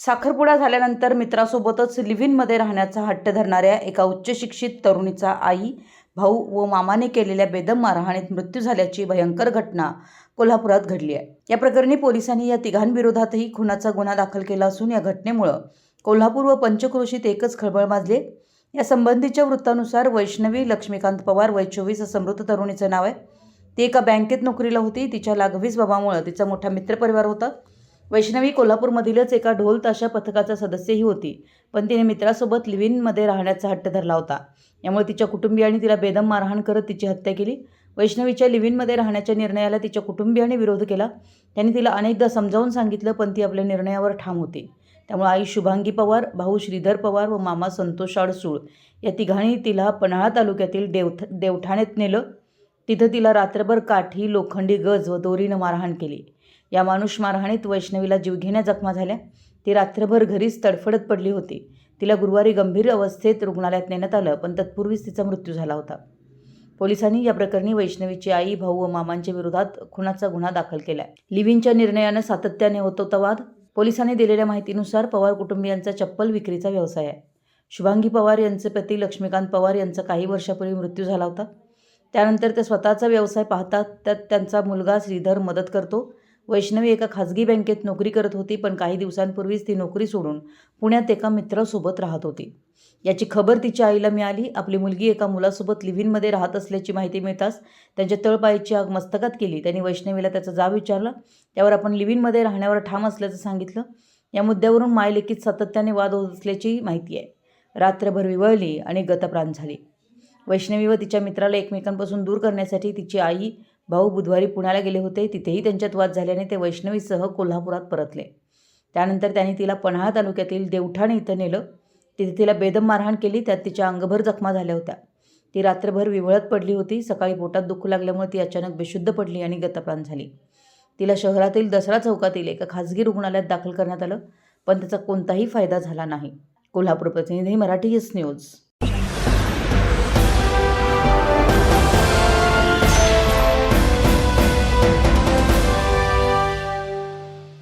साखरपुडा झाल्यानंतर मित्रासोबतच लिव्ह इनमध्ये राहण्याचा हट्ट धरणाऱ्या एका उच्च शिक्षित तरुणीचा आई, भाऊ व मामाने केलेल्या बेदम मारहाणीत मृत्यू झाल्याची भयंकर घटना कोल्हापुरात घडली आहे। या प्रकरणी पोलिसांनी या तिघांविरोधातही खुनाचा गुन्हा दाखल केला असून या घटनेमुळे कोल्हापूर व पंचक्रोशीत एकच खळबळ माजली। या संबंधीच्या वृत्तानुसार वैष्णवी लक्ष्मीकांत पवार वय 24 असं मृत तरुणीचं नाव आहे। ती एका बँकेत नोकरीला होती। तिच्या लागवीस बाबामुळे तिचा मोठा मित्रपरिवार होता। वैष्णवी कोल्हापूरमधीलच एका ढोल ताशा पथकाचा सदस्यही होती, पण तिने मित्रासोबत लिव्ह इनमध्ये राहण्याचा हट्ट धरला होता। यामुळे तिच्या कुटुंबियांनी तिला बेदम मारहाण करत तिची हत्या केली। वैष्णवीच्या लिव्ह इनमध्ये राहण्याच्या निर्णयाला तिच्या कुटुंबियांनी विरोध केला। त्यांनी तिला अनेकदा समजावून सांगितलं, पण ती आपल्या निर्णयावर ठाम होती। त्यामुळे आई शुभांगी पवार, भाऊ श्रीधर पवार व मामा संतोष आडसूळ या तिघांनी तिला पन्हाळा तालुक्यातील देवठाण्यात नेलं। तिथं तिला रात्रभर काठी, लोखंडी गज व दोरीनं मारहाण केली। या मानुष मारहाणीत वैष्णवीला जीवघेण्या जखमा झाल्या। ती रात्रभर घरीच तडफडत पडली होती। तिला गुरुवारी गंभीर अवस्थेत रुग्णालयात नेण्यात आलं, पण तत्पूर्वीच तिचा मृत्यू झाला होता। पोलिसांनी या प्रकरणी वैष्णवीची आई, भाऊ व मामांच्या विरोधात खुनाचा गुन्हा दाखल केला आहे। लिव्ह इनच्या निर्णयानं सातत्याने होत होता वाद। पोलिसांनी दिलेल्या माहितीनुसार पवार कुटुंबियांचा चप्पल विक्रीचा व्यवसाय आहे। शुभांगी पवार यांचे पती लक्ष्मीकांत पवार यांचा काही वर्षापूर्वी मृत्यू झाला होता। त्यानंतर ते स्वतःचा व्यवसाय पाहतात, त्यात त्यांचा मुलगा श्रीधर मदत करतो। वैष्णवी एका खाजगी बँकेत नोकरी करत होती, पण काही दिवसांपूर्वीच ती नोकरी सोडून पुण्यात एका मित्रासोबत राहत होती। याची खबर तिच्या आईला मिळाली। आपली मुलगी एका मुलासोबत लिव्ह इनमध्ये राहत असल्याची माहिती मिळताच त्यांच्या तळपायाची आग मस्तकात केली। त्यांनी वैष्णवीला त्याचा जाब विचारला। त्यावर आपण लिव्ह इनमध्ये राहण्यावर ठाम असल्याचं सांगितलं। या मुद्द्यावरून मायलेकीत सातत्याने वाद होत असल्याची माहिती आहे। रात्रभर विवळली आणि गतप्राण झाली। वैष्णवी व तिच्या मित्राला एकमेकांपासून दूर करण्यासाठी तिची आई, भाऊ बुधवारी पुण्याला गेले होते। तिथेही त्यांच्यात वाद झाल्याने ते वैष्णवीसह कोल्हापुरात परतले। त्यानंतर त्यांनी तिला पन्हाळा तालुक्यातील देवठाण इथं नेलं। तिथे तिला बेदम मारहाण केली। त्यात तिच्या अंगभर जखमा झाल्या होत्या। ती रात्रभर विवळत पडली होती। सकाळी पोटात दुखू लागल्यामुळे ती अचानक बेशुद्ध पडली आणि गतप्राण झाली। तिला शहरातील दसरा चौकातील एका खाजगी रुग्णालयात दाखल करण्यात आलं, पण त्याचा कोणताही फायदा झाला नाही। कोल्हापूर प्रतिनिधी, मराठी न्यूज।